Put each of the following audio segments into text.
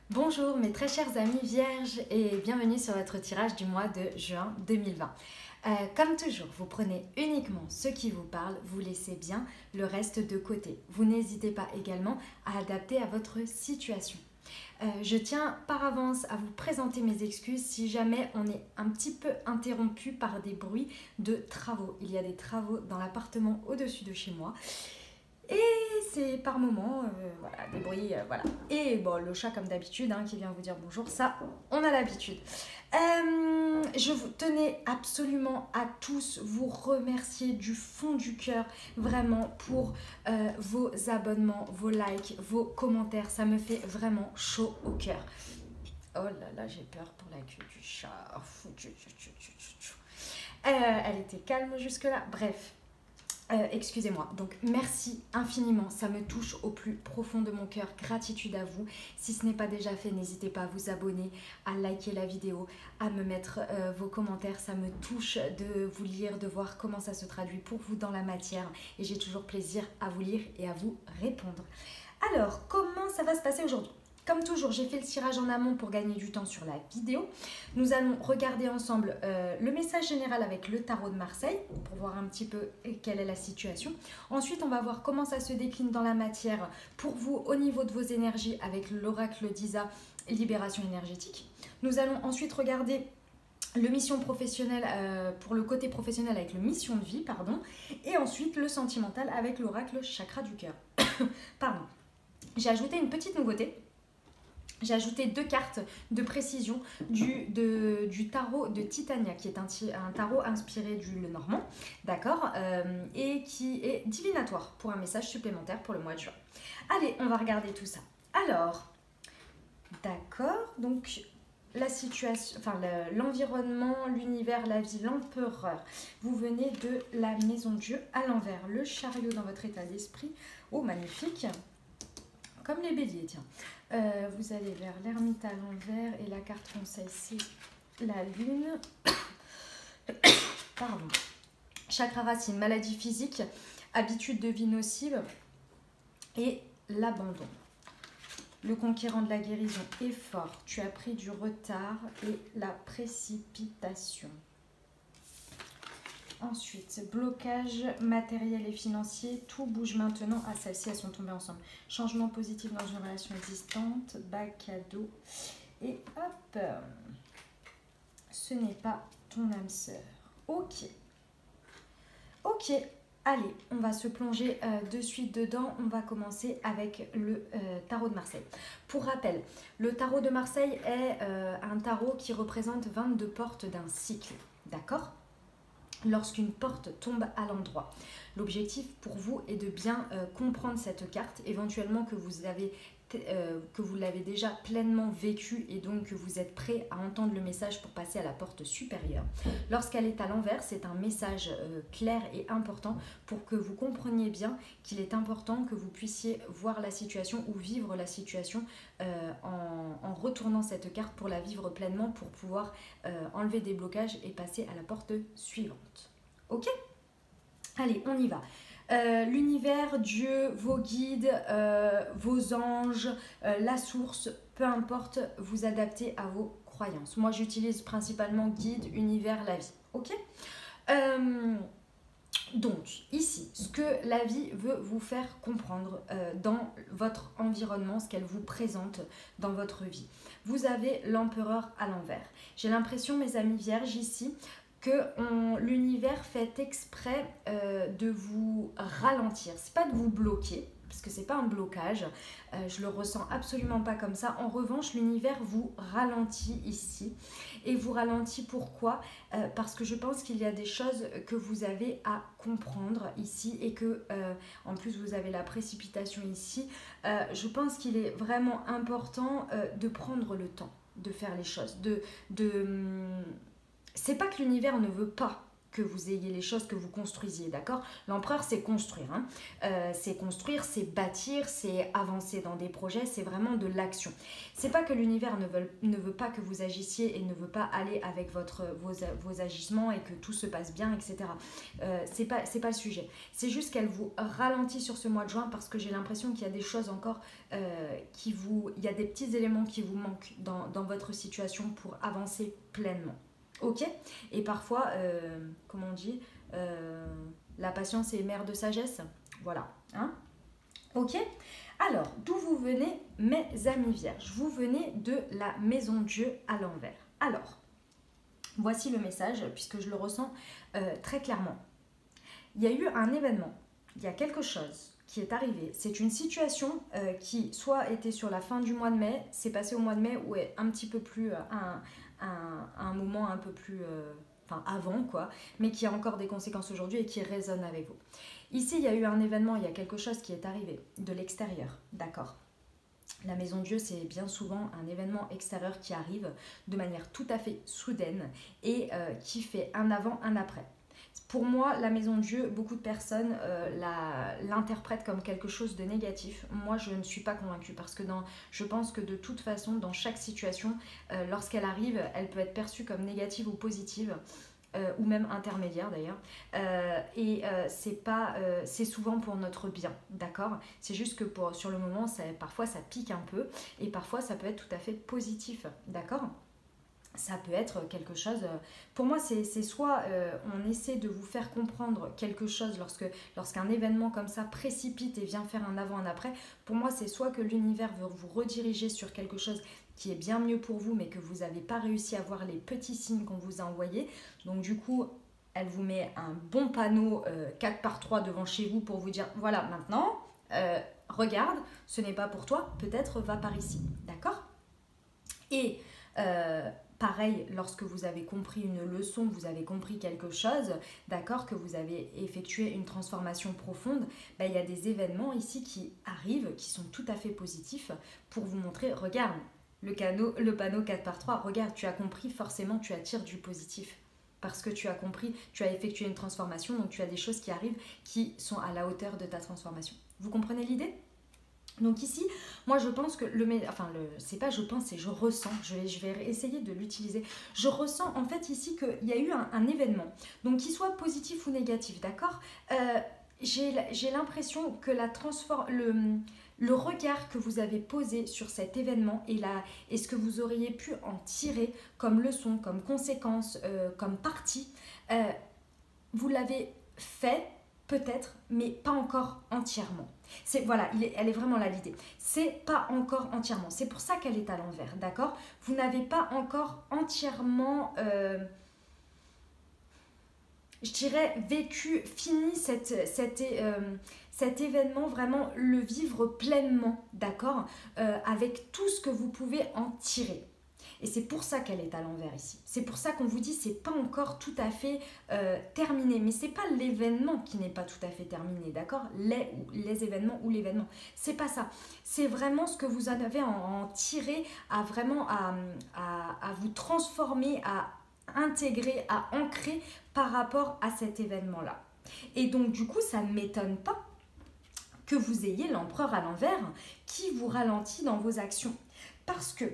Bonjour mes très chers amis vierges et bienvenue sur votre tirage du mois de juin 2020. Comme toujours, vous prenez uniquement ce qui vous parle, vous laissez bien le reste de côté. Vous n'hésitez pas également à adapter à votre situation. Je tiens par avance à vous présenter mes excuses si jamais on est un petit peu interrompu par des bruits de travaux. Il y a des travaux dans l'appartement au-dessus de chez moi. Et c'est par moments, voilà, des bruits, voilà. Et bon, le chat comme d'habitude, qui vient vous dire bonjour, ça, on a l'habitude. Je vous tenais absolument à tous vous remercier du fond du cœur, vraiment, pour vos abonnements, vos likes, vos commentaires. Ça me fait vraiment chaud au cœur. Oh là là, j'ai peur pour la queue du chat. Elle était calme jusque-là. Bref. Excusez-moi, donc merci infiniment, ça me touche au plus profond de mon cœur, gratitude à vous. Si ce n'est pas déjà fait, n'hésitez pas à vous abonner, à liker la vidéo, à me mettre vos commentaires, ça me touche de vous lire, de voir comment ça se traduit pour vous dans la matière et j'ai toujours plaisir à vous lire et à vous répondre. Alors, comment ça va se passer aujourd'hui ? Comme toujours, j'ai fait le tirage en amont pour gagner du temps sur la vidéo. Nous allons regarder ensemble le message général avec le tarot de Marseille pour voir un petit peu quelle est la situation. Ensuite, on va voir comment ça se décline dans la matière pour vous au niveau de vos énergies avec l'oracle d'Isa, libération énergétique. Nous allons ensuite regarder le mission professionnelle pour le côté professionnel avec le mission de vie, pardon. Et ensuite, le sentimental avec l'oracle chakra du cœur. Pardon. J'ai ajouté une petite nouveauté. J'ai ajouté 2 cartes de précision du tarot de Titania, qui est un tarot inspiré du Lenormand, d'accord, et qui est divinatoire pour un message supplémentaire pour le mois de juin. Allez, on va regarder tout ça. Alors, d'accord, donc la situation, enfin l'environnement, l'univers, la vie, l'empereur. Vous venez de la maison de Dieu à l'envers, le chariot dans votre état d'esprit. Oh, magnifique! Comme les béliers, tiens. Vous allez vers l'ermite à l'envers et la carte conseil, c'est la lune. Pardon. Chakra racine, maladie physique, habitude de vie nocive et l'abandon. Le conquérant de la guérison est fort. Tu as pris du retard et la précipitation. Ensuite, blocage matériel et financier, tout bouge maintenant. Ah, celles-ci, elles sont tombées ensemble. Changement positif dans une relation existante, bac cadeau. Et hop, ce n'est pas ton âme sœur. Ok. Ok, allez, on va se plonger de suite dedans. On va commencer avec le tarot de Marseille. Pour rappel, le tarot de Marseille est un tarot qui représente 22 portes d'un cycle. D'accord ? Lorsqu'une porte tombe à l'endroit. L'objectif pour vous est de bien comprendre cette carte, éventuellement que vous l'avez déjà pleinement vécue et donc que vous êtes prêt à entendre le message pour passer à la porte supérieure. Lorsqu'elle est à l'envers, c'est un message clair et important pour que vous compreniez bien qu'il est important que vous puissiez voir la situation ou vivre la situation en retournant cette carte pour la vivre pleinement, pour pouvoir enlever des blocages et passer à la porte suivante. Ok ? Allez, on y va. L'univers, Dieu, vos guides, vos anges, la source, peu importe, vous adaptez à vos croyances. Moi, j'utilise principalement guide, univers, la vie. Ok ? Donc, ici, ce que la vie veut vous faire comprendre dans votre environnement, ce qu'elle vous présente dans votre vie. Vous avez l'empereur à l'envers. J'ai l'impression, mes amis vierges, ici, que l'univers fait exprès de vous ralentir. C'est pas de vous bloquer, parce que c'est pas un blocage. Je le ressens absolument pas comme ça. En revanche, l'univers vous ralentit ici. Et vous ralentit pourquoi ? Parce que je pense qu'il y a des choses que vous avez à comprendre ici et que, en plus, vous avez la précipitation ici. Je pense qu'il est vraiment important de prendre le temps de faire les choses, c'est pas que l'univers ne veut pas que vous ayez les choses, que vous construisiez, d'accord? L'empereur, c'est construire, hein. C'est construire, c'est bâtir, c'est avancer dans des projets, c'est vraiment de l'action. C'est pas que l'univers ne veut pas que vous agissiez et ne veut pas aller avec vos agissements et que tout se passe bien, etc. C'est pas le sujet. C'est juste qu'elle vous ralentit sur ce mois de juin parce que j'ai l'impression qu'il y a des choses encore il y a des petits éléments qui vous manquent dans votre situation pour avancer pleinement. Ok? Et parfois, comment on dit, la patience est mère de sagesse. Voilà. Hein? Ok? Alors, d'où vous venez, mes amis vierges? Vous venez de la maison Dieu à l'envers. Alors, voici le message, puisque je le ressens très clairement. Il y a eu un événement, il y a quelque chose qui est arrivé. C'est une situation qui soit était sur la fin du mois de mai, c'est passé au mois de mai ou est un petit peu plus, un moment un peu plus, enfin avant quoi, mais qui a encore des conséquences aujourd'hui et qui résonne avec vous. Ici, il y a eu un événement, il y a quelque chose qui est arrivé de l'extérieur, d'accord? La maison Dieu, c'est bien souvent un événement extérieur qui arrive de manière tout à fait soudaine et qui fait un avant, un après. Pour moi, la maison Dieu, beaucoup de personnes l'interprètent comme quelque chose de négatif. Moi, je ne suis pas convaincue parce que je pense que de toute façon, dans chaque situation, lorsqu'elle arrive, elle peut être perçue comme négative ou positive. Ou même intermédiaire d'ailleurs, c'est souvent pour notre bien, d'accord? C'est juste que sur le moment, parfois ça pique un peu et parfois ça peut être tout à fait positif, d'accord? Ça peut être quelque chose, pour moi c'est soit on essaie de vous faire comprendre quelque chose lorsqu'un événement comme ça précipite et vient faire un avant, un après. Pour moi c'est soit que l'univers veut vous rediriger sur quelque chose qui est bien mieux pour vous mais que vous n'avez pas réussi à voir les petits signes qu'on vous a envoyés. Donc du coup elle vous met un bon panneau 4x3 devant chez vous pour vous dire voilà maintenant regarde, ce n'est pas pour toi, peut-être va par ici, d'accord? Et pareil, lorsque vous avez compris une leçon, vous avez compris quelque chose, d'accord, que vous avez effectué une transformation profonde, il y a des événements ici qui arrivent, qui sont tout à fait positifs pour vous montrer, regarde, le panneau 4x3, regarde, tu as compris, forcément tu attires du positif. Parce que tu as compris, tu as effectué une transformation, donc tu as des choses qui arrivent qui sont à la hauteur de ta transformation. Vous comprenez l'idée ? Donc ici, moi je pense que c'est pas je pense, c'est je ressens, je vais essayer de l'utiliser. Je ressens en fait ici qu'il y a eu un événement, donc qu'il soit positif ou négatif, d'accord? J'ai l'impression que le regard que vous avez posé sur cet événement et ce que vous auriez pu en tirer comme leçon, comme conséquence, comme partie, vous l'avez fait peut-être, mais pas encore entièrement. Elle est vraiment là l'idée. C'est pas encore entièrement. C'est pour ça qu'elle est à l'envers, d'accord? Vous n'avez pas encore entièrement, je dirais, fini cet événement, vraiment le vivre pleinement, d'accord? Avec tout ce que vous pouvez en tirer. Et c'est pour ça qu'elle est à l'envers ici. C'est pour ça qu'on vous dit c'est pas encore tout à fait terminé. Mais c'est pas l'événement qui n'est pas tout à fait terminé, d'accord? Les événements ou l'événement. C'est pas ça. C'est vraiment ce que vous en avez en tiré à vous transformer, à intégrer, à ancrer par rapport à cet événement-là. Et donc du coup, ça ne m'étonne pas que vous ayez l'empereur à l'envers qui vous ralentit dans vos actions. Parce que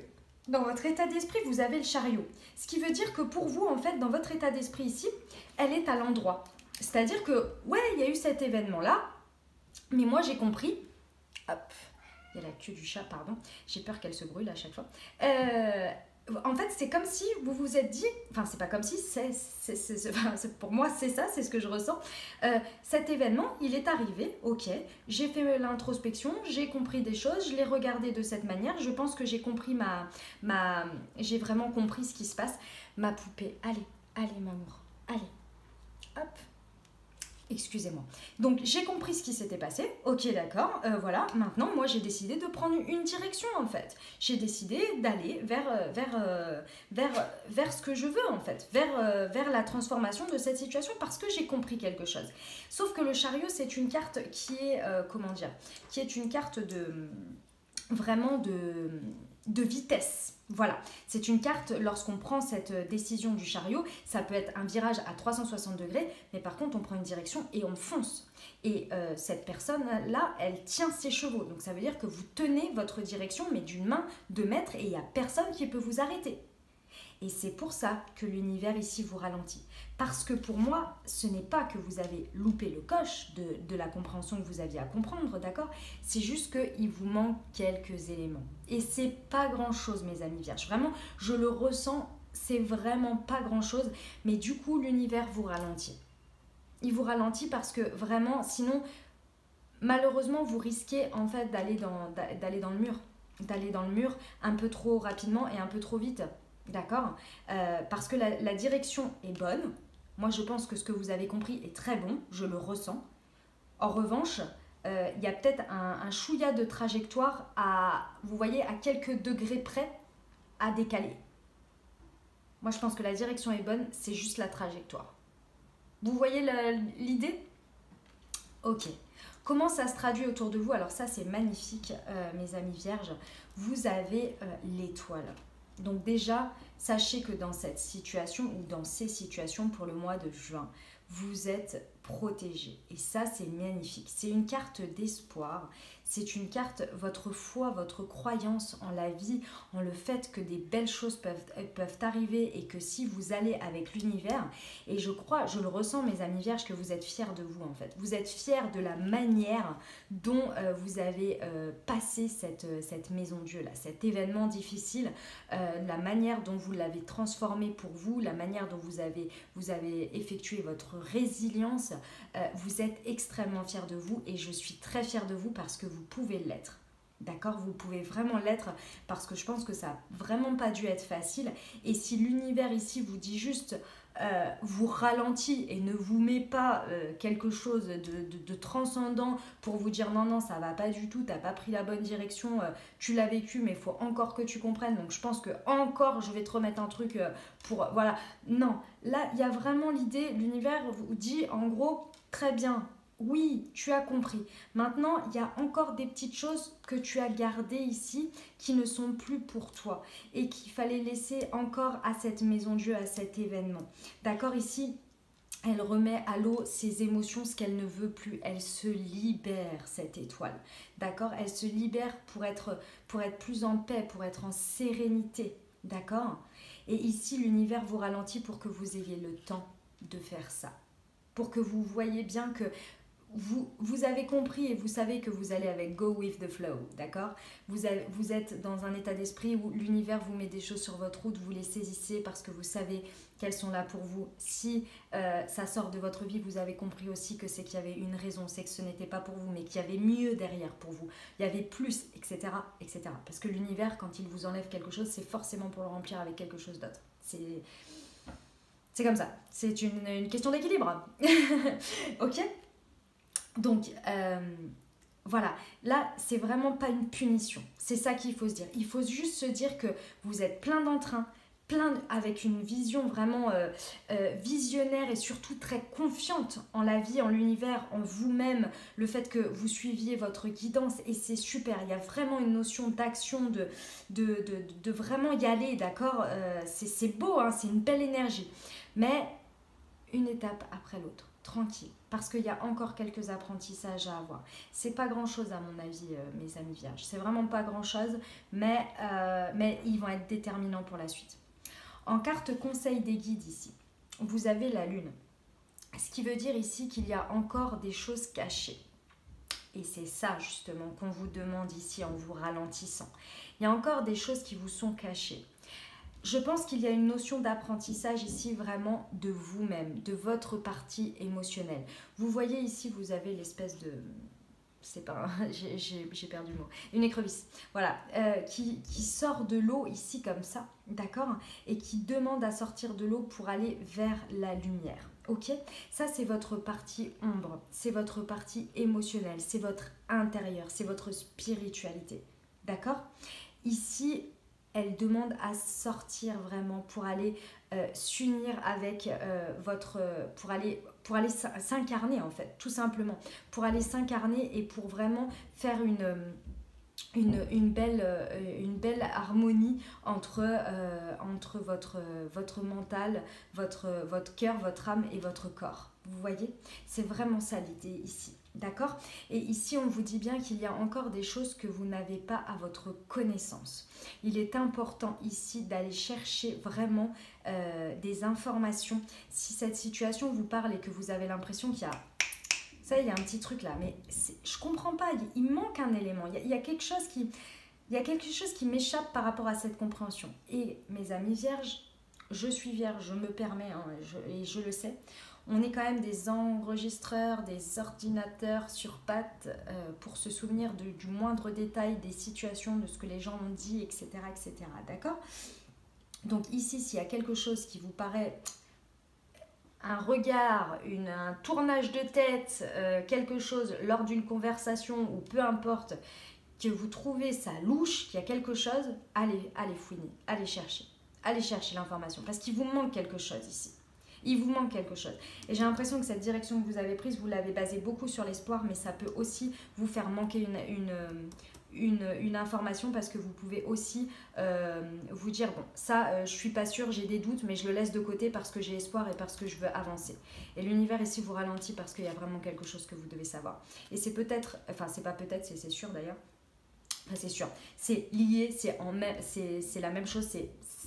dans votre état d'esprit, vous avez le chariot. Ce qui veut dire que pour vous, en fait, dans votre état d'esprit ici, elle est à l'endroit. C'est-à-dire que, ouais, il y a eu cet événement-là, mais moi, j'ai compris... Hop, il y a la queue du chat, pardon. J'ai peur qu'elle se brûle à chaque fois. En fait, c'est comme si vous vous êtes dit... Enfin, c'est pas comme si, pour moi, c'est ça, c'est ce que je ressens. Cet événement, il est arrivé, ok. J'ai fait l'introspection, j'ai compris des choses, je l'ai regardé de cette manière. Je pense que j'ai compris j'ai vraiment compris ce qui se passe. Ma poupée, allez, m'amour, allez. Hop. Excusez-moi. Donc, j'ai compris ce qui s'était passé. Ok, d'accord. Voilà. Maintenant, moi, j'ai décidé de prendre une direction, en fait. J'ai décidé d'aller vers ce que je veux, en fait. Vers la transformation de cette situation parce que j'ai compris quelque chose. Sauf que le chariot, c'est une carte qui est, qui est une carte vraiment de vitesse. Voilà, c'est une carte, lorsqu'on prend cette décision du chariot, ça peut être un virage à 360 degrés, mais par contre on prend une direction et on fonce. Et cette personne-là, elle tient ses chevaux. Donc ça veut dire que vous tenez votre direction, mais d'une main de maître, et il n'y a personne qui peut vous arrêter. Et c'est pour ça que l'univers ici vous ralentit. Parce que pour moi, ce n'est pas que vous avez loupé le coche de la compréhension que vous aviez à comprendre, d'accord? C'est juste qu'il vous manque quelques éléments. Et c'est pas grand-chose, mes amis vierges. Vraiment, je le ressens, c'est vraiment pas grand-chose. Mais du coup, l'univers vous ralentit. Il vous ralentit parce que vraiment, sinon, malheureusement, vous risquez en fait d'aller dans le mur. D'aller dans le mur un peu trop rapidement et un peu trop vite. D'accord, parce que la direction est bonne. Moi, je pense que ce que vous avez compris est très bon. Je le ressens. En revanche, il y a peut-être un chouïa de trajectoire vous voyez, à quelques degrés près à décaler. Moi, je pense que la direction est bonne. C'est juste la trajectoire. Vous voyez l'idée? Ok. Comment ça se traduit autour de vous? Alors ça, c'est magnifique, mes amis vierges. Vous avez l'étoile. Donc déjà, sachez que dans cette situation ou dans ces situations pour le mois de juin, vous êtes protégés. Et ça, c'est magnifique. C'est une carte d'espoir. C'est une carte, votre foi, votre croyance en la vie, en le fait que des belles choses peuvent arriver et que si vous allez avec l'univers, et je crois, je le ressens, mes amis vierges, que vous êtes fiers de vous en fait. Vous êtes fiers de la manière dont vous avez passé cette maison Dieu là, cet événement difficile, la manière dont vous l'avez transformé pour vous, la manière dont vous avez effectué votre résilience. Vous êtes extrêmement fiers de vous et je suis très fière de vous parce que vous pouvez l'être. D'accord, vous pouvez vraiment l'être parce que je pense que ça n'a vraiment pas dû être facile. Et si l'univers ici vous dit juste, vous ralentit et ne vous met pas quelque chose de transcendant pour vous dire non, non, ça va pas du tout, t'as pas pris la bonne direction, tu l'as vécu, mais il faut encore que tu comprennes. Donc je pense que encore je vais te remettre un truc pour... Voilà, non, là il y a vraiment l'idée, l'univers vous dit en gros, très bien. Oui, tu as compris. Maintenant, il y a encore des petites choses que tu as gardées ici qui ne sont plus pour toi et qu'il fallait laisser encore à cette maison Dieu, à cet événement. D'accord, ici, elle remet à l'eau ses émotions, ce qu'elle ne veut plus. Elle se libère, cette étoile. D'accord, elle se libère pour être plus en paix, pour être en sérénité. D'accord. Et ici, l'univers vous ralentit pour que vous ayez le temps de faire ça. Pour que vous voyez bien que vous avez compris et vous savez que vous allez avec go with the flow, d'accord? Vous êtes dans un état d'esprit où l'univers vous met des choses sur votre route, vous les saisissez parce que vous savez qu'elles sont là pour vous. Si ça sort de votre vie, vous avez compris aussi que c'est qu'il y avait une raison, c'est que ce n'était pas pour vous, mais qu'il y avait mieux derrière pour vous. Il y avait plus, etc., etc. Parce que l'univers, quand il vous enlève quelque chose, c'est forcément pour le remplir avec quelque chose d'autre. C'est comme ça. C'est une question d'équilibre. Ok? Donc, voilà, là, c'est vraiment pas une punition. C'est ça qu'il faut se dire. Il faut juste se dire que vous êtes plein d'entrain, avec une vision vraiment visionnaire et surtout très confiante en la vie, en l'univers, en vous-même, le fait que vous suiviez votre guidance et c'est super. Il y a vraiment une notion d'action, de vraiment y aller, d'accord? C'est beau, hein, c'est une belle énergie. Mais une étape après l'autre. Tranquille, parce qu'il y a encore quelques apprentissages à avoir. C'est pas grand chose à mon avis, mes amis vierges. C'est vraiment pas grand chose, mais ils vont être déterminants pour la suite. En carte conseil des guides ici, vous avez la lune. Ce qui veut dire ici qu'il y a encore des choses cachées. Et c'est ça justement qu'on vous demande ici en vous ralentissant. Il y a encore des choses qui vous sont cachées. Je pense qu'il y a une notion d'apprentissage ici vraiment de vous-même, de votre partie émotionnelle. Vous voyez ici, vous avez l'espèce de... C'est pas... J'ai perdu le mot. Une écrevisse, voilà, qui sort de l'eau ici comme ça, d'accord? Et qui demande à sortir de l'eau pour aller vers la lumière. Ok, ça c'est votre partie ombre, c'est votre partie émotionnelle, c'est votre intérieur, c'est votre spiritualité, d'accord? Ici, elle demande à sortir vraiment pour aller s'unir avec pour aller s'incarner en fait, tout simplement. Pour aller s'incarner et pour vraiment faire une belle harmonie entre votre mental, votre cœur, votre âme et votre corps. Vous voyez? C'est vraiment ça l'idée ici. D'accord? Et ici, on vous dit bien qu'il y a encore des choses que vous n'avez pas à votre connaissance. Il est important ici d'aller chercher vraiment des informations. Si cette situation vous parle et que vous avez l'impression qu'il y a... Ça, il y a un petit truc là, mais je comprends pas, il manque un élément. Il y a quelque chose qui m'échappe par rapport à cette compréhension. Et mes amis vierges, je suis vierge, je me permets, hein, et je le sais, on est quand même des enregistreurs, des ordinateurs sur pattes pour se souvenir du moindre détail des situations, de ce que les gens ont dit, etc. etc. D'accord? Donc ici, s'il y a quelque chose qui vous paraît un regard, un tournage de tête, quelque chose lors d'une conversation ou peu importe, que vous trouvez ça louche, qu'il y a quelque chose, allez fouiner, allez chercher l'information parce qu'il vous manque quelque chose ici. Il vous manque quelque chose. Et j'ai l'impression que cette direction que vous avez prise, vous l'avez basée beaucoup sur l'espoir, mais ça peut aussi vous faire manquer une information parce que vous pouvez aussi vous dire bon ça je suis pas sûre, j'ai des doutes mais je le laisse de côté parce que j'ai espoir et parce que je veux avancer. Et l'univers ici vous ralentit parce qu'il y a vraiment quelque chose que vous devez savoir. Et c'est peut-être, enfin c'est pas peut-être, c'est sûr d'ailleurs, enfin c'est sûr, c'est lié, c'est la même chose,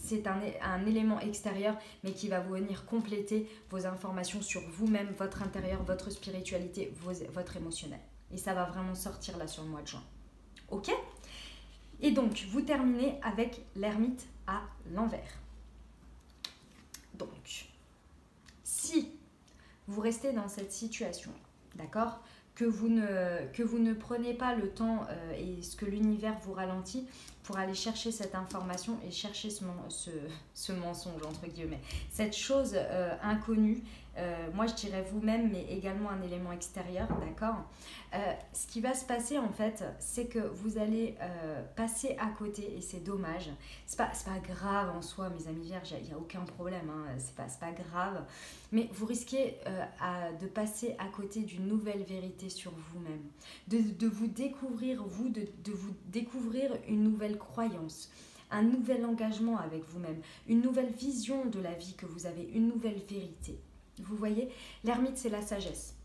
c'est un élément extérieur mais qui va venir compléter vos informations sur vous-même, votre intérieur, votre spiritualité, votre émotionnel. Et ça va vraiment sortir là sur le mois de juin. Ok? Et donc, vous terminez avec l'ermite à l'envers. Donc, si vous restez dans cette situation, d'accord, que vous ne prenez pas le temps et ce que l'univers vous ralentit pour aller chercher cette information et chercher ce mensonge, entre guillemets, cette chose inconnue, moi je dirais vous-même, mais également un élément extérieur, d'accord? Ce qui va se passer en fait, c'est que vous allez passer à côté et c'est dommage. C'est pas grave en soi, mes amis vierges, il n'y a aucun problème, hein, c'est pas grave. Mais vous risquez de passer à côté d'une nouvelle vérité sur vous-même, de vous découvrir, de vous découvrir une nouvelle croyance, un nouvel engagement avec vous-même, une nouvelle vision de la vie que vous avez, une nouvelle vérité. Vous voyez, l'ermite c'est la sagesse.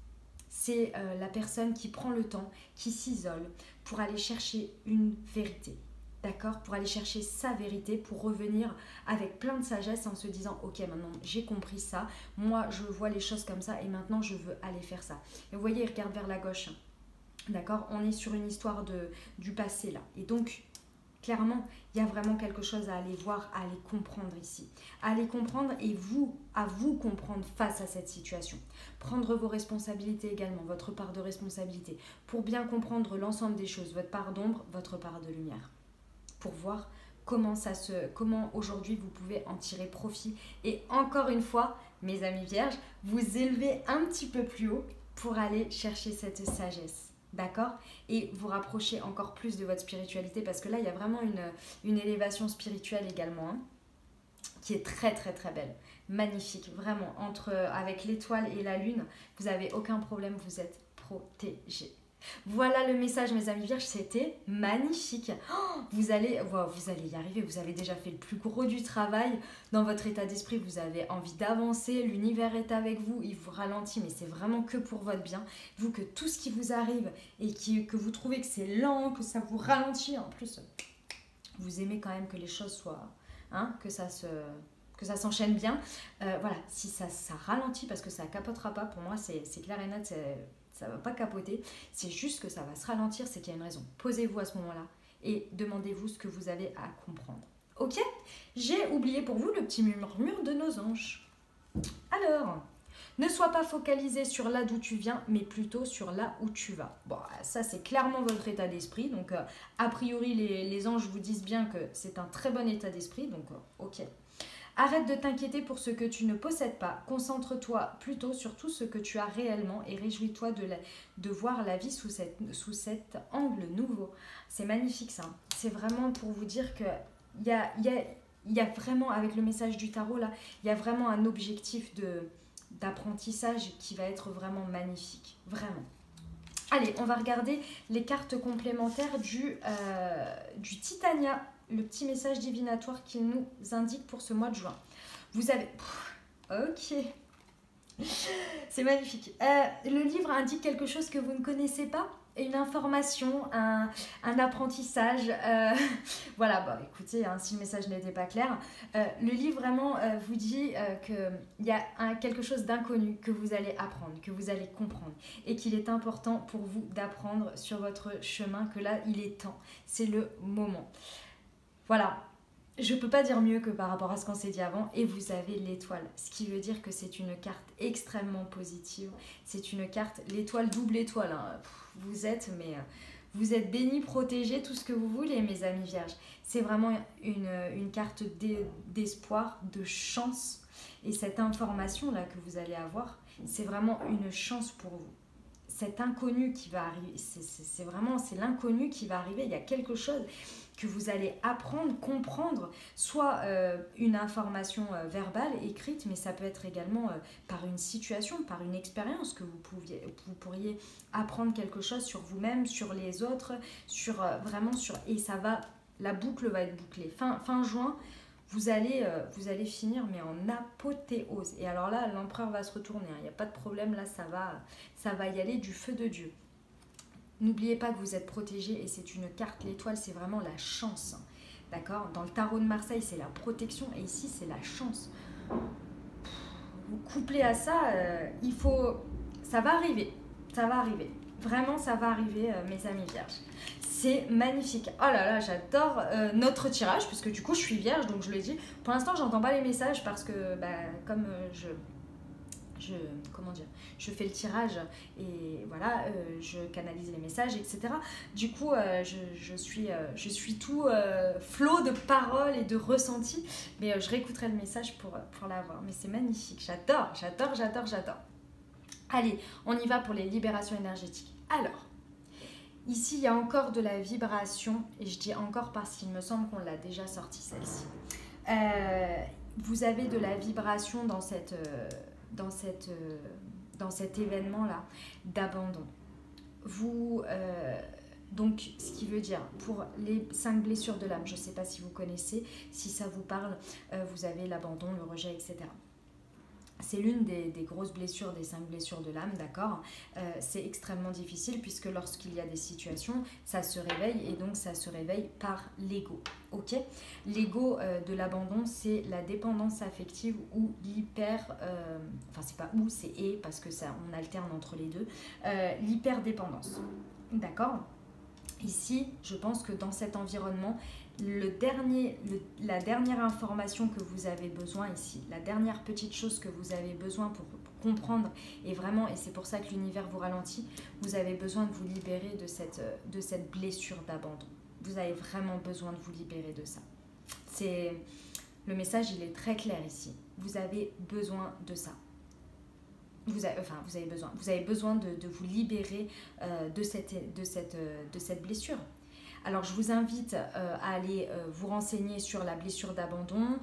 C'est la personne qui prend le temps, qui s'isole pour aller chercher une vérité. D'accord? Pour aller chercher sa vérité, pour revenir avec plein de sagesse en se disant ok, maintenant j'ai compris ça, moi je vois les choses comme ça et maintenant je veux aller faire ça. Et vous voyez, il regarde vers la gauche. D'accord? On est sur une histoire du passé là. Et donc, clairement, il y a vraiment quelque chose à aller voir, à aller comprendre ici. À aller comprendre et à vous comprendre face à cette situation. Prendre vos responsabilités également, votre part de responsabilité, pour bien comprendre l'ensemble des choses, votre part d'ombre, votre part de lumière. Pour voir comment aujourd'hui vous pouvez en tirer profit. Et encore une fois, mes amis vierges, vous élevez un petit peu plus haut pour aller chercher cette sagesse. D'accord? Et vous rapprocher encore plus de votre spiritualité parce que là, il y a vraiment une élévation spirituelle également, hein, qui est très très très belle. Magnifique, vraiment. Avec l'étoile et la lune, vous n'avez aucun problème, vous êtes protégés. Voilà le message, mes amis vierges, c'était magnifique. Oh, vous allez y arriver, vous avez déjà fait le plus gros du travail. Dans votre état d'esprit, vous avez envie d'avancer, l'univers est avec vous, il vous ralentit, mais c'est vraiment que pour votre bien. Vous, que tout ce qui vous arrive et que vous trouvez que c'est lent, que ça vous ralentit, en plus, vous aimez quand même que les choses soient, hein, que ça s'enchaîne bien. Voilà, si ça ralentit, parce que ça capotera pas, pour moi c'est clair et net, ça va pas capoter, c'est juste que ça va se ralentir, c'est qu'il y a une raison. Posez-vous à ce moment-là et demandez-vous ce que vous avez à comprendre. Ok? J'ai oublié pour vous le petit murmure de nos anges. Alors, ne sois pas focalisé sur là d'où tu viens, mais plutôt sur là où tu vas. Bon, ça c'est clairement votre état d'esprit, donc a priori les anges vous disent bien que c'est un très bon état d'esprit, donc ok. Arrête de t'inquiéter pour ce que tu ne possèdes pas. Concentre-toi plutôt sur tout ce que tu as réellement et réjouis-toi de voir la vie sous cet angle nouveau. C'est magnifique ça. C'est vraiment pour vous dire que il y a vraiment, avec le message du tarot là, il y a vraiment un objectif d'apprentissage qui va être vraiment magnifique. Vraiment. Allez, on va regarder les cartes complémentaires du Titania, le petit message divinatoire qu'il nous indique pour ce mois de juin. Vous avez... Ok, c'est magnifique. Le livre indique quelque chose que vous ne connaissez pas, une information, un apprentissage. Voilà, bon, écoutez, hein, si le message n'était pas clair, le livre vraiment vous dit qu'il y a quelque chose d'inconnu que vous allez apprendre, que vous allez comprendre, et qu'il est important pour vous d'apprendre sur votre chemin, que là, il est temps, c'est le moment. Voilà. Je ne peux pas dire mieux que par rapport à ce qu'on s'est dit avant. Et vous avez l'étoile, ce qui veut dire que c'est une carte extrêmement positive. C'est une carte, l'étoile, double étoile. Hein. Vous êtes bénis, protégés, tout ce que vous voulez, mes amis vierges. C'est vraiment une carte d'espoir, de chance. Et cette information-là que vous allez avoir, c'est vraiment une chance pour vous. Cet inconnu qui va arriver, c'est l'inconnu qui va arriver. Il y a quelque chose que vous allez apprendre, comprendre, soit une information verbale, écrite, mais ça peut être également par une situation, par une expérience que vous pourriez apprendre quelque chose sur vous-même, sur les autres, et ça va, la boucle va être bouclée. Fin juin, vous allez finir mais en apothéose. Et alors là, l'empereur va se retourner, hein. Il n'y a pas de problème, là ça va y aller du feu de Dieu. N'oubliez pas que vous êtes protégé et c'est une carte, l'étoile, c'est vraiment la chance. D'accord? Dans le tarot de Marseille, c'est la protection et ici, c'est la chance. Vous couplez à ça, ça va arriver. Ça va arriver. Vraiment, ça va arriver, mes amis vierges. C'est magnifique. Oh là là, j'adore notre tirage, puisque du coup, je suis vierge, donc je le dis. Pour l'instant, j'entends pas les messages parce que, comme je fais le tirage et voilà, je canalise les messages, etc. Du coup, je suis tout flot de paroles et de ressentis, mais je réécouterai le message pour l'avoir. Mais c'est magnifique, j'adore. Allez, on y va pour les libérations énergétiques. Alors, ici, il y a encore de la vibration, et je dis encore parce qu'il me semble qu'on l'a déjà sortie celle-ci. Vous avez de la vibration dans cet événement-là d'abandon. Donc, ce qui veut dire, pour les 5 blessures de l'âme, je ne sais pas si vous connaissez, si ça vous parle, vous avez l'abandon, le rejet, etc. C'est l'une des grosses blessures, des 5 blessures de l'âme, d'accord. C'est extrêmement difficile puisque lorsqu'il y a des situations, ça se réveille et donc ça se réveille par l'ego, ok. L'ego de l'abandon, c'est la dépendance affective ou enfin c'est pas ou, c'est et parce que ça, on alterne entre les deux, l'hyperdépendance, d'accord. Ici, je pense que dans cet environnement, la dernière information que vous avez besoin ici, la dernière petite chose que vous avez besoin pour comprendre, et c'est pour ça que l'univers vous ralentit, vous avez besoin de vous libérer de cette blessure d'abandon. Vous avez vraiment besoin de vous libérer de ça. Le message, il est très clair ici. Vous avez besoin de ça. Vous avez besoin de vous libérer de cette blessure. Alors, je vous invite à aller vous renseigner sur la blessure d'abandon,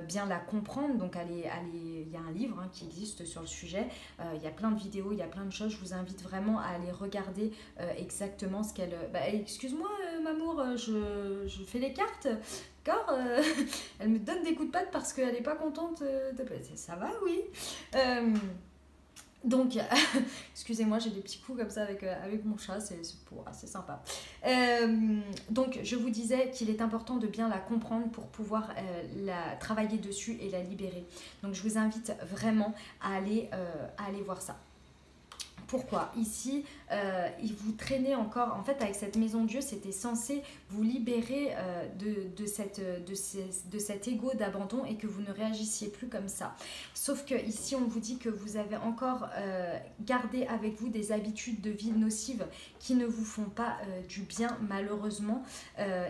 bien la comprendre. Donc, il y a un livre qui existe sur le sujet. Il y a plein de vidéos, il y a plein de choses. Je vous invite vraiment à aller regarder exactement ce qu'elle... excuse-moi, Mamour, je fais les cartes. D'accord, elle me donne des coups de patte parce qu'elle n'est pas contente. Ça va, oui. Donc, excusez-moi, j'ai des petits coups comme ça avec mon chat, c'est sympa. Donc, je vous disais qu'il est important de bien la comprendre pour pouvoir la travailler dessus et la libérer. Donc, je vous invite vraiment à aller voir ça. Pourquoi? Ici, vous traînez encore, en fait, avec cette maison Dieu, c'était censé vous libérer de cet ego d'abandon et que vous ne réagissiez plus comme ça. Sauf que ici, on vous dit que vous avez encore gardé avec vous des habitudes de vie nocives qui ne vous font pas du bien, malheureusement,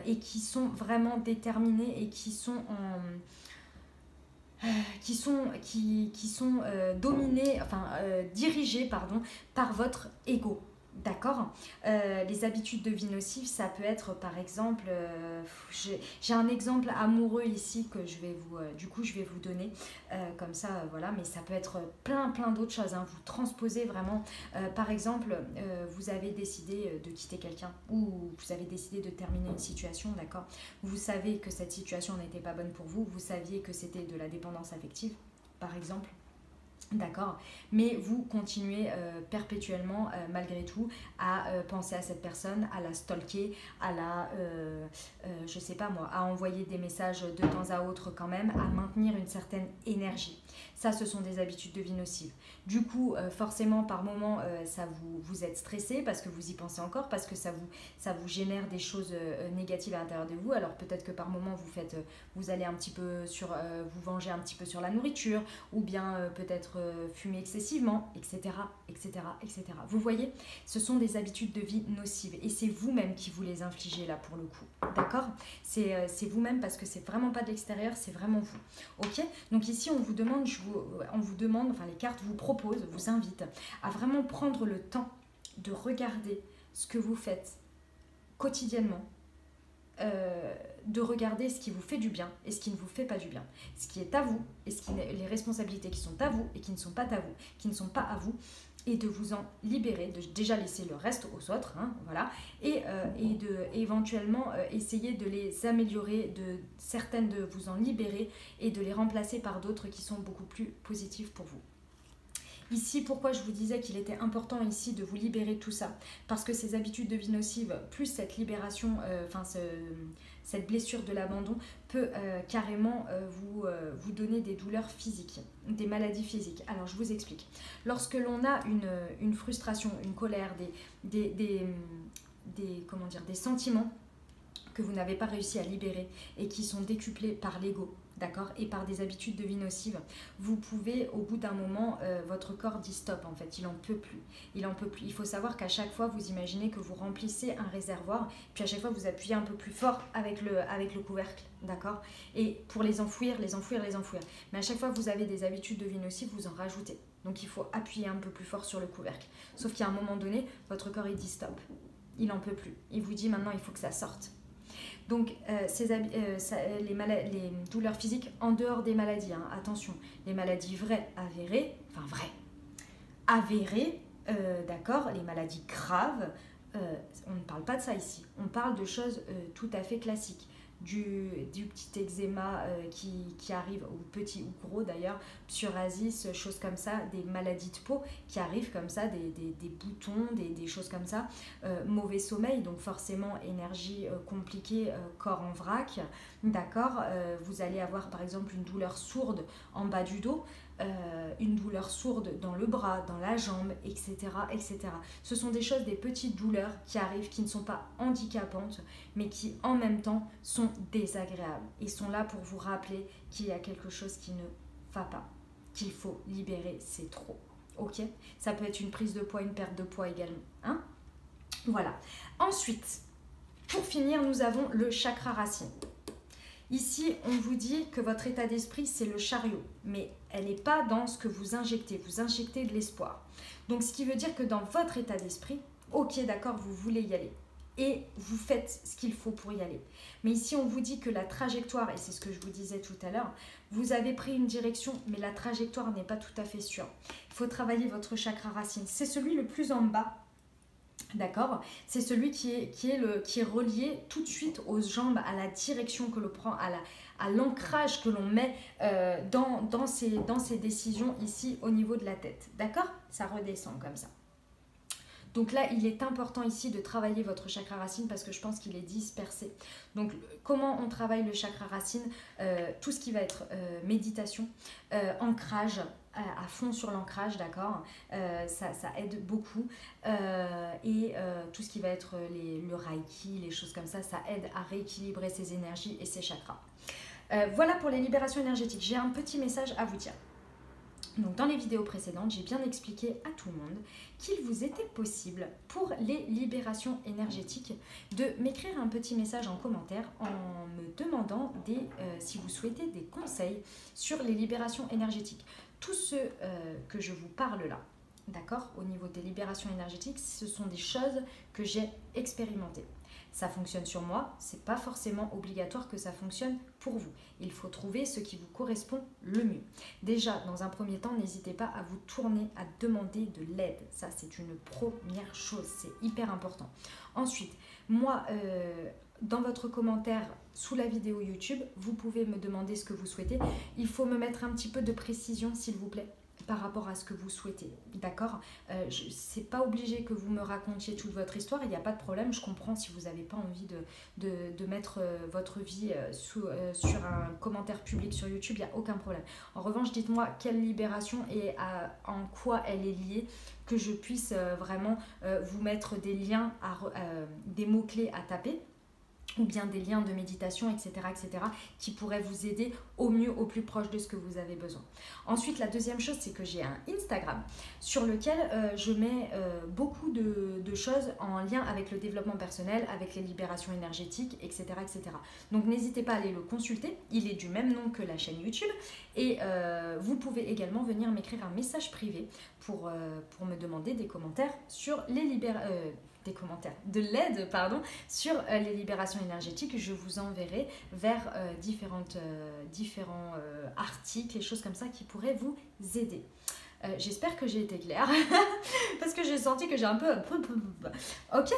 et qui sont vraiment déterminées et qui sont dominés, dirigés par votre ego. D'accord. Les habitudes de vie nocives, ça peut être par exemple, j'ai un exemple amoureux ici que je vais vous, du coup, je vais vous donner comme ça, voilà. Mais ça peut être plein d'autres choses, hein. Vous transposez vraiment. Par exemple, vous avez décidé de quitter quelqu'un ou vous avez décidé de terminer une situation, d'accord. Vous savez que cette situation n'était pas bonne pour vous. Vous saviez que c'était de la dépendance affective, par exemple. D'accord, mais vous continuez perpétuellement, malgré tout, à penser à cette personne, à la stalker, à la, je sais pas moi, à envoyer des messages de temps à autre quand même, à maintenir une certaine énergie. Ça, ce sont des habitudes de vie nocives. Du coup, forcément, par moment, vous êtes stressé parce que vous y pensez encore, parce que ça vous génère des choses négatives à l'intérieur de vous. Alors peut-être que par moment, vous allez un petit peu vous venger un petit peu sur la nourriture, ou bien peut-être fumer excessivement, etc., etc., etc. Vous voyez, ce sont des habitudes de vie nocives et c'est vous-même qui vous les infligez là pour le coup, d'accord. C'est vous-même parce que c'est vraiment pas de l'extérieur, c'est vraiment vous, ok. Donc ici on vous demande, enfin les cartes vous proposent, vous invitent à vraiment prendre le temps de regarder ce que vous faites quotidiennement, de regarder ce qui vous fait du bien et ce qui ne vous fait pas du bien, ce qui est à vous et les responsabilités qui sont à vous et qui ne sont pas à vous, et de vous en libérer, de déjà laisser le reste aux autres, hein, voilà, et de éventuellement essayer de les améliorer, de certaines de vous en libérer et de les remplacer par d'autres qui sont beaucoup plus positives pour vous. Ici, pourquoi je vous disais qu'il était important ici de vous libérer de tout ça? Parce que ces habitudes de vie nocives, plus cette libération, cette blessure de l'abandon, peut carrément vous donner des douleurs physiques, des maladies physiques. Alors, je vous explique. Lorsque l'on a une frustration, une colère, des sentiments que vous n'avez pas réussi à libérer et qui sont décuplés par l'ego, d'accord, et par des habitudes de vie nocives, vous pouvez, au bout d'un moment, votre corps dit stop, en fait, il en peut plus. Il faut savoir qu'à chaque fois, vous imaginez que vous remplissez un réservoir, puis à chaque fois, vous appuyez un peu plus fort avec le couvercle, d'accord, et pour les enfouir. Mais à chaque fois que vous avez des habitudes de vie nocives, vous en rajoutez. Donc il faut appuyer un peu plus fort sur le couvercle. Sauf qu'à un moment donné, votre corps, il dit stop. Il en peut plus. Il vous dit maintenant, il faut que ça sorte. Donc, les douleurs physiques en dehors des maladies, hein, attention, les maladies avérées, d'accord, les maladies graves, on ne parle pas de ça ici. On parle de choses tout à fait classiques. Du petit eczéma qui arrive, ou petit ou gros d'ailleurs, psoriasis, choses comme ça, des maladies de peau qui arrivent comme ça, des boutons, des choses comme ça, mauvais sommeil, donc forcément énergie compliquée, corps en vrac, d'accord, vous allez avoir par exemple une douleur sourde en bas du dos, une douleur sourde dans le bras, dans la jambe, etc., etc. Ce sont des choses, des petites douleurs qui arrivent, qui ne sont pas handicapantes, mais qui en même temps sont désagréables et sont là pour vous rappeler qu'il y a quelque chose qui ne va pas, qu'il faut libérer, c'est trop. Ok, ça peut être une prise de poids, une perte de poids également, hein. Voilà. Ensuite, pour finir, nous avons le chakra racine. Ici, on vous dit que votre état d'esprit, c'est le chariot, mais elle n'est pas dans ce que vous injectez. Vous injectez de l'espoir. Donc, ce qui veut dire que dans votre état d'esprit, ok, d'accord, vous voulez y aller. Et vous faites ce qu'il faut pour y aller. Mais ici, on vous dit que la trajectoire, et c'est ce que je vous disais tout à l'heure, vous avez pris une direction, mais la trajectoire n'est pas tout à fait sûre. Il faut travailler votre chakra racine. C'est celui le plus en bas. D'accord, c'est celui qui est relié tout de suite aux jambes, à la direction que l'on prend, à l'ancrage que l'on met dans ces décisions ici au niveau de la tête. D'accord, ça redescend comme ça. Donc là, il est important ici de travailler votre chakra racine parce que je pense qu'il est dispersé. Donc, comment on travaille le chakra racine? Tout ce qui va être méditation, ancrage, à fond sur l'ancrage, d'accord, ça aide beaucoup. Et tout ce qui va être le reiki, les choses comme ça, ça aide à rééquilibrer ses énergies et ses chakras. Voilà pour les libérations énergétiques. J'ai un petit message à vous dire. Donc dans les vidéos précédentes, j'ai bien expliqué à tout le monde qu'il vous était possible pour les libérations énergétiques de m'écrire un petit message en commentaire en me demandant si vous souhaitez des conseils sur les libérations énergétiques. Tout ce que je vous parle là, d'accord? Au niveau des libérations énergétiques, ce sont des choses que j'ai expérimentées. Ça fonctionne sur moi, c'est pas forcément obligatoire que ça fonctionne pour vous. Il faut trouver ce qui vous correspond le mieux. Déjà, dans un premier temps, n'hésitez pas à vous tourner, à demander de l'aide. Ça, c'est une première chose, c'est hyper important. Ensuite, moi, dans votre commentaire sous la vidéo YouTube, vous pouvez me demander ce que vous souhaitez. Il faut me mettre un petit peu de précision, s'il vous plaît, par rapport à ce que vous souhaitez, d'accord? C'est pas obligé que vous me racontiez toute votre histoire, il n'y a pas de problème, je comprends si vous n'avez pas envie de mettre votre vie sur un commentaire public sur YouTube, il n'y a aucun problème. En revanche, dites-moi quelle libération et en quoi elle est liée, que je puisse vraiment vous mettre des liens, des mots-clés à taper, ou bien des liens de méditation, etc., qui pourraient vous aider au mieux, au plus proche de ce que vous avez besoin. Ensuite, la deuxième chose, c'est que j'ai un Instagram sur lequel je mets beaucoup de choses en lien avec le développement personnel, avec les libérations énergétiques, etc., etc. Donc, n'hésitez pas à aller le consulter. Il est du même nom que la chaîne YouTube. Et vous pouvez également venir m'écrire un message privé pour me demander des commentaires sur les de l'aide, pardon, sur les libérations énergétiques. Je vous enverrai vers différents articles et choses comme ça qui pourraient vous aider. J'espère que j'ai été claire parce que j'ai senti que j'ai un peu... Ok,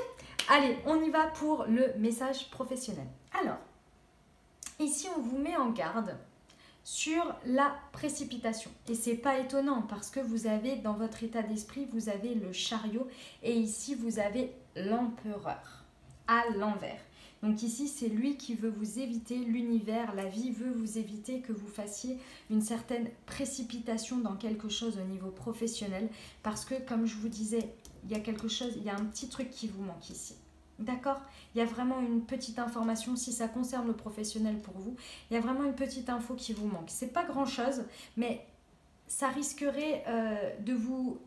allez, on y va pour le message professionnel. Alors, ici on vous met en garde sur la précipitation. Et c'est pas étonnant parce que vous avez dans votre état d'esprit, vous avez le chariot et ici vous avez l'empereur à l'envers. Donc ici c'est lui qui veut vous éviter, l'univers, la vie veut vous éviter que vous fassiez une certaine précipitation dans quelque chose au niveau professionnel parce que comme je vous disais, il y a quelque chose, il y a un petit truc qui vous manque ici. D'accord? Il y a vraiment une petite information, si ça concerne le professionnel pour vous, il y a vraiment une petite info qui vous manque. C'est pas grand chose, mais ça risquerait de vous...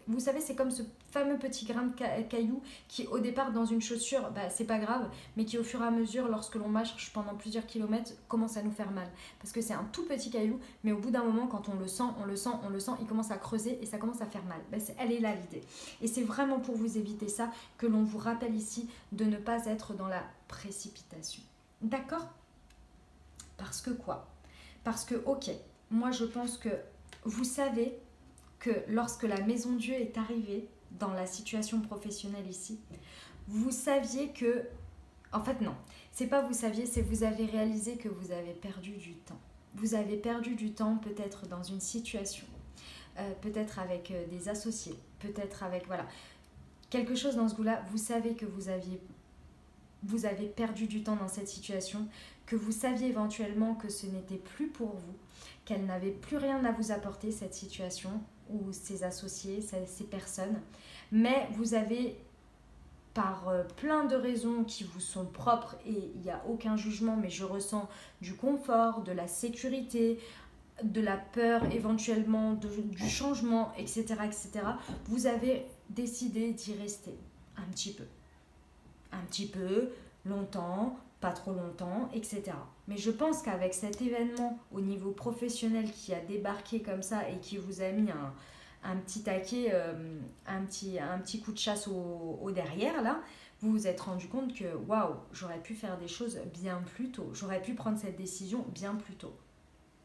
Vous savez, c'est comme ce fameux petit grain de caillou qui au départ dans une chaussure, bah, c'est pas grave, mais qui au fur et à mesure, lorsque l'on marche pendant plusieurs kilomètres, commence à nous faire mal. Parce que c'est un tout petit caillou, mais au bout d'un moment, quand on le sent, il commence à creuser et ça commence à faire mal. Bah, elle est là l'idée. Et c'est vraiment pour vous éviter ça que l'on vous rappelle ici de ne pas être dans la précipitation. D'accord? Parce que quoi? Parce que, ok, moi je pense que vous savez que lorsque la Maison Dieu est arrivée dans la situation professionnelle ici, vous saviez que... En fait, non. C'est pas vous saviez, c'est vous avez réalisé que vous avez perdu du temps. Vous avez perdu du temps peut-être dans une situation, peut-être avec des associés, peut-être avec... Voilà. Quelque chose dans ce goût-là, vous savez que vous avez perdu du temps dans cette situation, que vous saviez éventuellement que ce n'était plus pour vous, qu'elle n'avait plus rien à vous apporter, cette situation, ou ses associés, ces personnes, mais vous avez, par plein de raisons qui vous sont propres, et il n'y a aucun jugement, mais je ressens du confort, de la sécurité, de la peur éventuellement, du changement, etc., vous avez décidé d'y rester un petit peu, longtemps, pas trop longtemps, etc. Mais je pense qu'avec cet événement au niveau professionnel qui a débarqué comme ça et qui vous a mis un petit taquet, un petit coup de chasse au derrière, là, vous vous êtes rendu compte que waouh, j'aurais pu faire des choses bien plus tôt, j'aurais pu prendre cette décision bien plus tôt.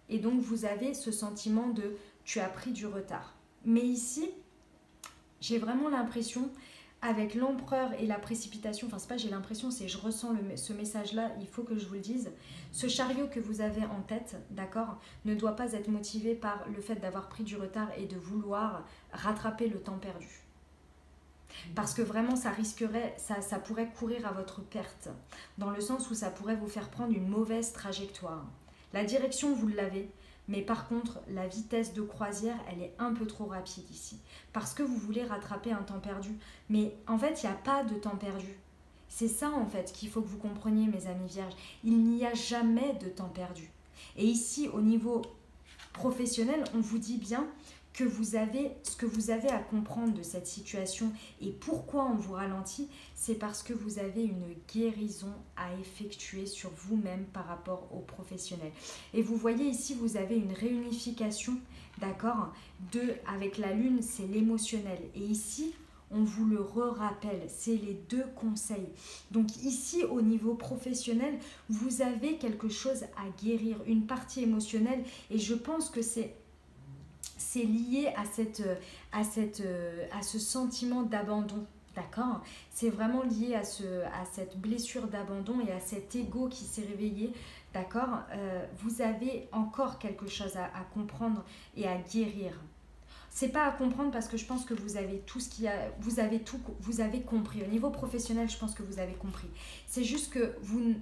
Et donc vous avez ce sentiment de tu as pris du retard. Mais ici, j'ai vraiment l'impression, avec l'empereur et la précipitation, enfin c'est pas j'ai l'impression, c'est je ressens ce message-là, il faut que je vous le dise. Ce chariot que vous avez en tête, d'accord, ne doit pas être motivé par le fait d'avoir pris du retard et de vouloir rattraper le temps perdu. Parce que vraiment ça risquerait, ça pourrait courir à votre perte, dans le sens où ça pourrait vous faire prendre une mauvaise trajectoire. La direction, vous l'avez, mais par contre, la vitesse de croisière, elle est un peu trop rapide ici. Parce que vous voulez rattraper un temps perdu. Mais en fait, il n'y a pas de temps perdu. C'est ça, en fait, qu'il faut que vous compreniez, mes amis vierges. Il n'y a jamais de temps perdu. Et ici, au niveau professionnel, on vous dit bien ce que vous avez à comprendre de cette situation et pourquoi on vous ralentit, c'est parce que vous avez une guérison à effectuer sur vous-même par rapport aux professionnels. Et vous voyez ici, vous avez une réunification, d'accord, avec la lune, c'est l'émotionnel. Et ici, on vous le rappelle, c'est les deux conseils. Donc ici, au niveau professionnel, vous avez quelque chose à guérir, une partie émotionnelle. Et je pense que c'est lié à ce sentiment d'abandon. D'accord? C'est vraiment lié à cette blessure d'abandon et à cet ego qui s'est réveillé. D'accord? Vous avez encore quelque chose à comprendre et à guérir. C'est pas à comprendre parce que je pense que vous avez tout ce qu'il y a, vous avez compris. Au niveau professionnel, je pense que vous avez compris. C'est juste que vous,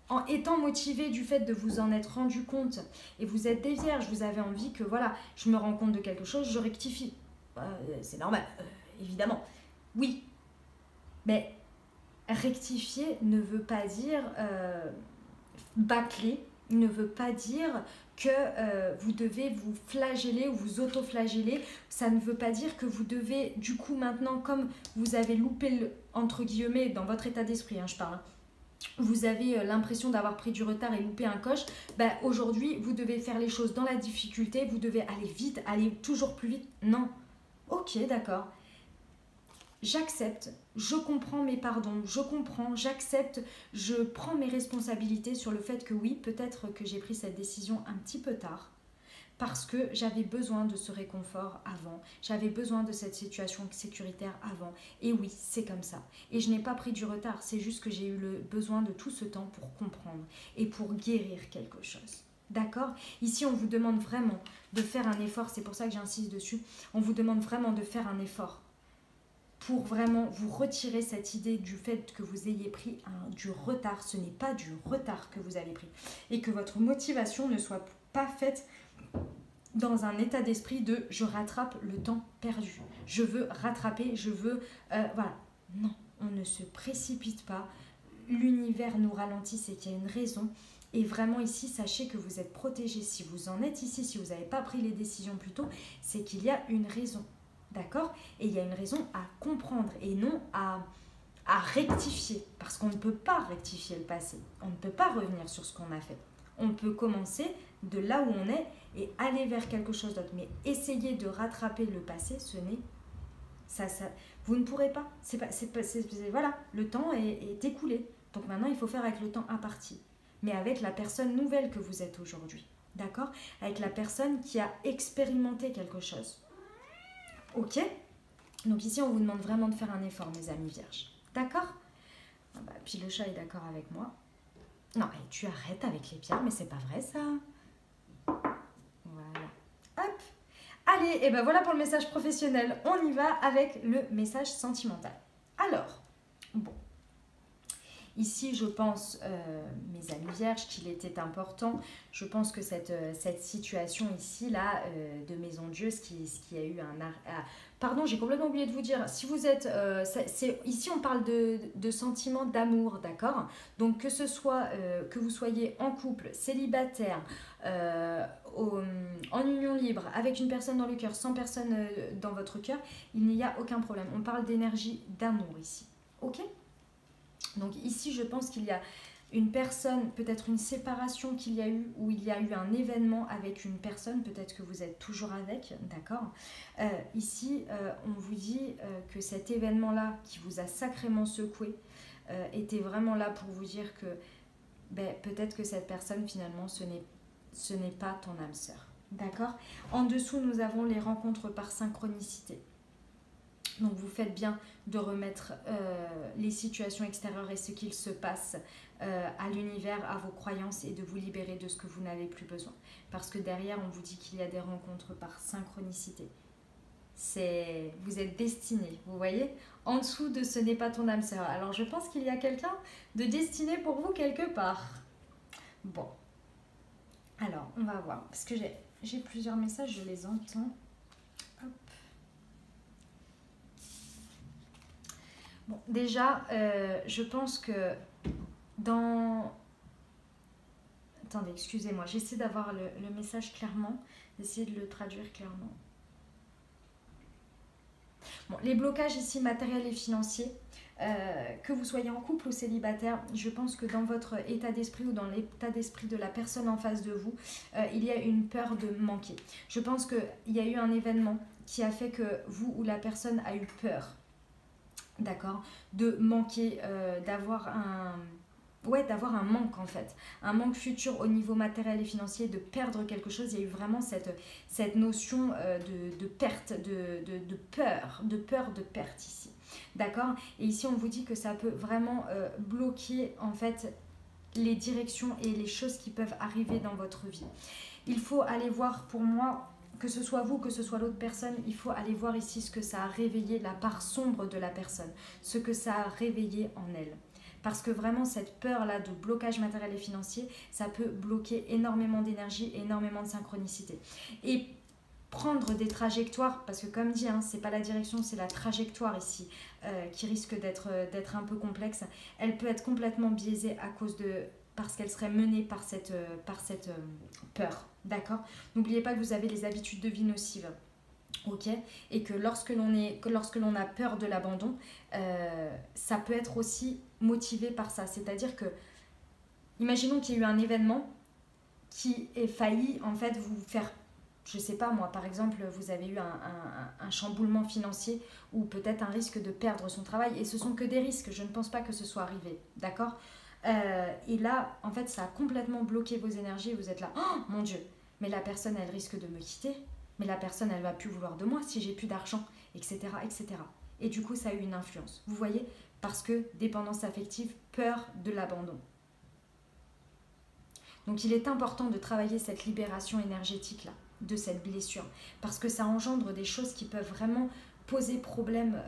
en étant motivé du fait de vous en être rendu compte et vous êtes des vierges, vous avez envie que voilà, je me rends compte de quelque chose, je rectifie. C'est normal, évidemment. Oui, mais rectifier ne veut pas dire bâcler, ne veut pas dire que vous devez vous flageller ou vous auto-flageller. Ça ne veut pas dire que vous devez, du coup, maintenant, comme vous avez loupé, entre guillemets, dans votre état d'esprit, hein, je parle, vous avez l'impression d'avoir pris du retard et loupé un coche, aujourd'hui, vous devez faire les choses dans la difficulté, vous devez aller vite, aller toujours plus vite. Non. Ok, d'accord. J'accepte, je comprends mes pardons, je comprends, j'accepte, je prends mes responsabilités sur le fait que oui, peut-être que j'ai pris cette décision un petit peu tard, parce que j'avais besoin de ce réconfort avant, j'avais besoin de cette situation sécuritaire avant, et oui, c'est comme ça. Et je n'ai pas pris du retard, c'est juste que j'ai eu le besoin de tout ce temps pour comprendre et pour guérir quelque chose. D'accord? Ici, on vous demande vraiment de faire un effort, c'est pour ça que j'insiste dessus, on vous demande vraiment de faire un effort pour vraiment vous retirer cette idée du fait que vous ayez pris du retard. Ce n'est pas du retard que vous avez pris. Et que votre motivation ne soit pas faite dans un état d'esprit de « je rattrape le temps perdu ». Je veux rattraper, je veux... voilà. Non, on ne se précipite pas. L'univers nous ralentit, c'est qu'il y a une raison. Et vraiment ici, sachez que vous êtes protégés. Si vous en êtes ici, si vous n'avez pas pris les décisions plus tôt, c'est qu'il y a une raison. D'accord? Et il y a une raison à comprendre et non à rectifier. Parce qu'on ne peut pas rectifier le passé. On ne peut pas revenir sur ce qu'on a fait. On peut commencer de là où on est et aller vers quelque chose d'autre. Mais essayer de rattraper le passé, ce n'est... vous ne pourrez pas. Voilà, le temps est écoulé. Donc maintenant, il faut faire avec le temps imparti. Mais avec la personne nouvelle que vous êtes aujourd'hui. D'accord? Avec la personne qui a expérimenté quelque chose. Ok? Donc ici, on vous demande vraiment de faire un effort, mes amis vierges. D'accord? Puis le chat est d'accord avec moi. Non, tu arrêtes avec les pierres, mais c'est pas vrai ça. Voilà. Hop. Allez, et voilà pour le message professionnel. On y va avec le message sentimental. Alors, bon. Ici, je pense, mes amis vierges, qu'il était important, je pense que cette situation ici, là, de Maison Dieu, ce qui a eu pardon, j'ai complètement oublié de vous dire, si vous êtes, ici on parle de sentiments d'amour, d'accord? Donc que ce soit, que vous soyez en couple, célibataire, en union libre, avec une personne dans le cœur, sans personne dans votre cœur, il n'y a aucun problème. On parle d'énergie d'amour ici, ok? Donc ici, je pense qu'il y a une personne, peut-être une séparation qu'il y a eu, ou il y a eu un événement avec une personne, peut-être que vous êtes toujours avec, d'accord? Ici, on vous dit que cet événement-là, qui vous a sacrément secoué, était vraiment là pour vous dire que peut-être que cette personne, finalement, ce n'est pas ton âme sœur, d'accord? En dessous, nous avons les rencontres par synchronicité. Donc vous faites bien de remettre les situations extérieures et ce qu'il se passe à l'univers, à vos croyances et de vous libérer de ce que vous n'avez plus besoin. Parce que derrière, on vous dit qu'il y a des rencontres par synchronicité. Vous êtes destinés, vous voyez? En dessous de ce n'est pas ton âme sœur. Alors je pense qu'il y a quelqu'un de destiné pour vous quelque part. Bon. Alors, on va voir. Parce que j'ai plusieurs messages, je les entends. Hop. Bon, déjà, je pense que dans... attendez, excusez-moi, j'essaie d'avoir le message clairement, d'essayer de le traduire clairement. Bon, les blocages ici matériels et financiers, que vous soyez en couple ou célibataire, je pense que dans votre état d'esprit ou dans l'état d'esprit de la personne en face de vous, il y a une peur de manquer. Je pense qu'il y a eu un événement qui a fait que vous ou la personne a eu peur, d'accord, de manquer, d'avoir un... Ouais, d'avoir un manque en fait, un manque futur au niveau matériel et financier, de perdre quelque chose. Il y a eu vraiment cette notion de perte, de peur, de perte ici. D'accord? Et ici, on vous dit que ça peut vraiment bloquer en fait les directions et les choses qui peuvent arriver dans votre vie. Il faut aller voir, pour moi, que ce soit vous, que ce soit l'autre personne, il faut aller voir ici ce que ça a réveillé, la part sombre de la personne, ce que ça a réveillé en elle. Parce que vraiment, cette peur-là de blocage matériel et financier, ça peut bloquer énormément d'énergie, énormément de synchronicité. Et prendre des trajectoires, parce que comme dit, hein, c'est pas la direction, c'est la trajectoire ici, qui risque d'être un peu complexe. Elle peut être complètement biaisée à cause de... parce qu'elle serait menée par cette peur. D'accord? N'oubliez pas que vous avez les habitudes de vie nocives. Ok, et que lorsque l'on a peur de l'abandon, ça peut être aussi motivé par ça. C'est-à-dire que, imaginons qu'il y ait eu un événement qui ait failli en fait vous faire, je sais pas moi, par exemple, vous avez eu un chamboulement financier ou peut-être un risque de perdre son travail, et ce sont que des risques, je ne pense pas que ce soit arrivé, d'accord? Et là, en fait, ça a complètement bloqué vos énergies et vous êtes là, oh mon Dieu, mais la personne, elle risque de me quitter. Mais la personne, elle va plus vouloir de moi si j'ai plus d'argent, etc., etc. Et du coup, ça a eu une influence. Vous voyez? Parce que dépendance affective, peur de l'abandon. Donc, il est important de travailler cette libération énergétique-là, de cette blessure, parce que ça engendre des choses qui peuvent vraiment poser problème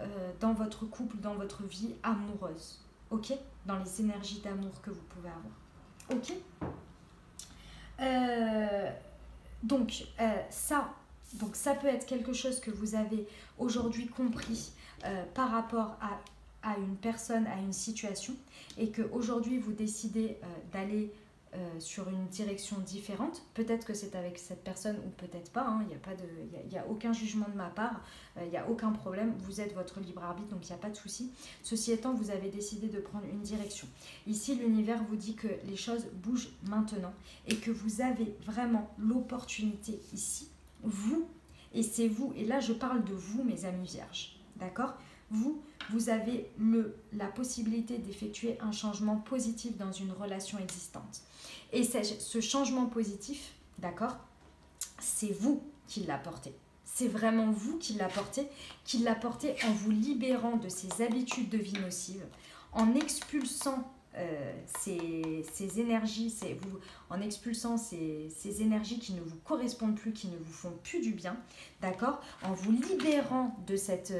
dans votre couple, dans votre vie amoureuse. Ok? Dans les énergies d'amour que vous pouvez avoir. Ok? Donc ça peut être quelque chose que vous avez aujourd'hui compris par rapport à une personne, à une situation, et qu'aujourd'hui vous décidez d'aller sur une direction différente. Peut-être que c'est avec cette personne ou peut-être pas, hein. Il n'y a aucun jugement de ma part, il n'y a aucun problème, vous êtes votre libre arbitre, donc il n'y a pas de souci. Ceci étant, vous avez décidé de prendre une direction. Ici, l'univers vous dit que les choses bougent maintenant et que vous avez vraiment l'opportunité ici, vous, et c'est vous, et là je parle de vous mes amis vierges, d'accord? Vous avez la possibilité d'effectuer un changement positif dans une relation existante. Et ce changement positif, d'accord, c'est vous qui l'apportez. C'est vraiment vous qui l'apportez en vous libérant de ces habitudes de vie nocives, en expulsant ces énergies, en expulsant ces énergies qui ne vous correspondent plus, qui ne vous font plus du bien, d'accord, en vous libérant de cette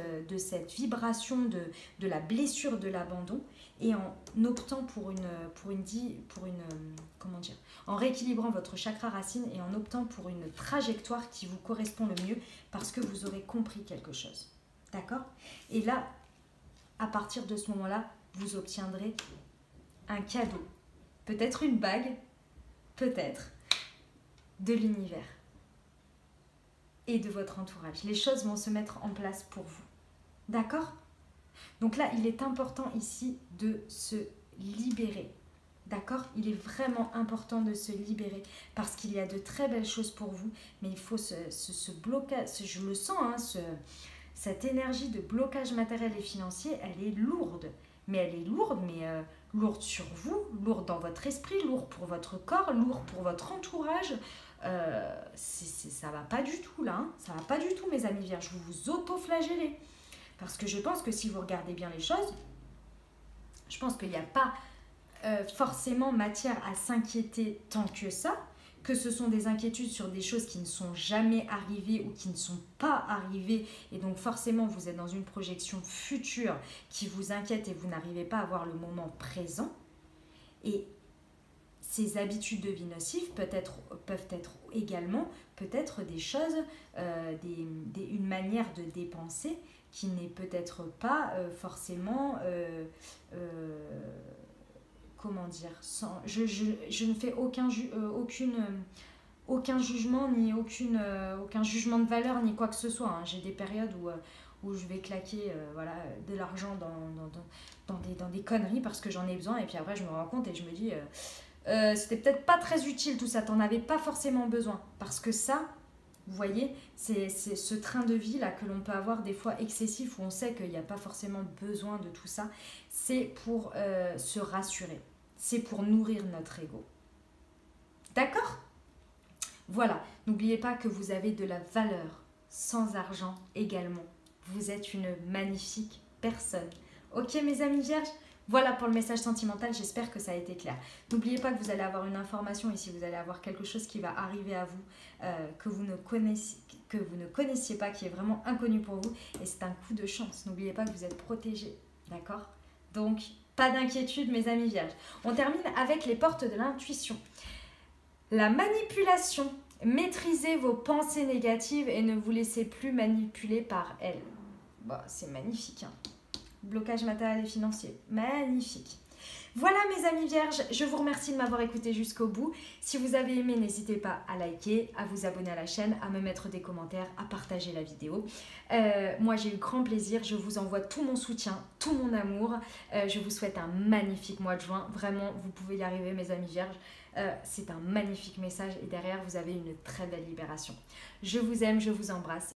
vibration de la blessure de l'abandon, et en optant comment dire, en rééquilibrant votre chakra racine et en optant pour une trajectoire qui vous correspond le mieux, parce que vous aurez compris quelque chose, d'accord? Et là, à partir de ce moment-là, vous obtiendrez un cadeau, peut-être une bague, peut-être de l'univers et de votre entourage. Les choses vont se mettre en place pour vous. D'accord? Donc là, il est important ici de se libérer. D'accord? Il est vraiment important de se libérer parce qu'il y a de très belles choses pour vous, mais il faut ce blocage, je le sens, hein, cette énergie de blocage matériel et financier, elle est lourde. Mais elle est lourde, lourde sur vous, lourde dans votre esprit, lourde pour votre corps, lourde pour votre entourage. Ça va pas du tout là, hein. Ça va pas du tout mes amis vierges, vous vous auto-flagellez. Parce que je pense que si vous regardez bien les choses, je pense qu'il n'y a pas forcément matière à s'inquiéter tant que ça, que ce sont des inquiétudes sur des choses qui ne sont jamais arrivées ou qui ne sont pas arrivées, et donc forcément vous êtes dans une projection future qui vous inquiète et vous n'arrivez pas à voir le moment présent. Et ces habitudes de vie nocives peuvent être également peut-être des choses, une manière de dépenser qui n'est peut-être pas forcément comment dire, je ne fais aucun jugement, ni aucun jugement de valeur, ni quoi que ce soit. Hein. J'ai des périodes où je vais claquer voilà, de l'argent dans des conneries parce que j'en ai besoin. Et puis après, je me rends compte et je me dis, c'était peut-être pas très utile tout ça, t'en avais pas forcément besoin. Parce que ça, vous voyez, c'est ce train de vie là que l'on peut avoir des fois excessif où on sait qu'il n'y a pas forcément besoin de tout ça. C'est pour se rassurer. C'est pour nourrir notre ego. D'accord ? Voilà, n'oubliez pas que vous avez de la valeur sans argent également. Vous êtes une magnifique personne. Ok mes amis vierges ? Voilà pour le message sentimental, j'espère que ça a été clair. N'oubliez pas que vous allez avoir une information ici, vous allez avoir quelque chose qui va arriver à vous, que vous ne connaissiez pas, qui est vraiment inconnu pour vous. Et c'est un coup de chance. N'oubliez pas que vous êtes protégés, d'accord ? Donc, pas d'inquiétude mes amis vierges. On termine avec les portes de l'intuition. La manipulation. Maîtrisez vos pensées négatives et ne vous laissez plus manipuler par elles. Bah, c'est magnifique. Hein. Blocage matériel et financier. Magnifique. Voilà mes amis vierges, je vous remercie de m'avoir écouté jusqu'au bout. Si vous avez aimé, n'hésitez pas à liker, à vous abonner à la chaîne, à me mettre des commentaires, à partager la vidéo. Moi j'ai eu grand plaisir, je vous envoie tout mon soutien, tout mon amour. Je vous souhaite un magnifique mois de juin. Vraiment, vous pouvez y arriver mes amis vierges. C'est un magnifique message et derrière vous avez une très belle libération. Je vous aime, je vous embrasse.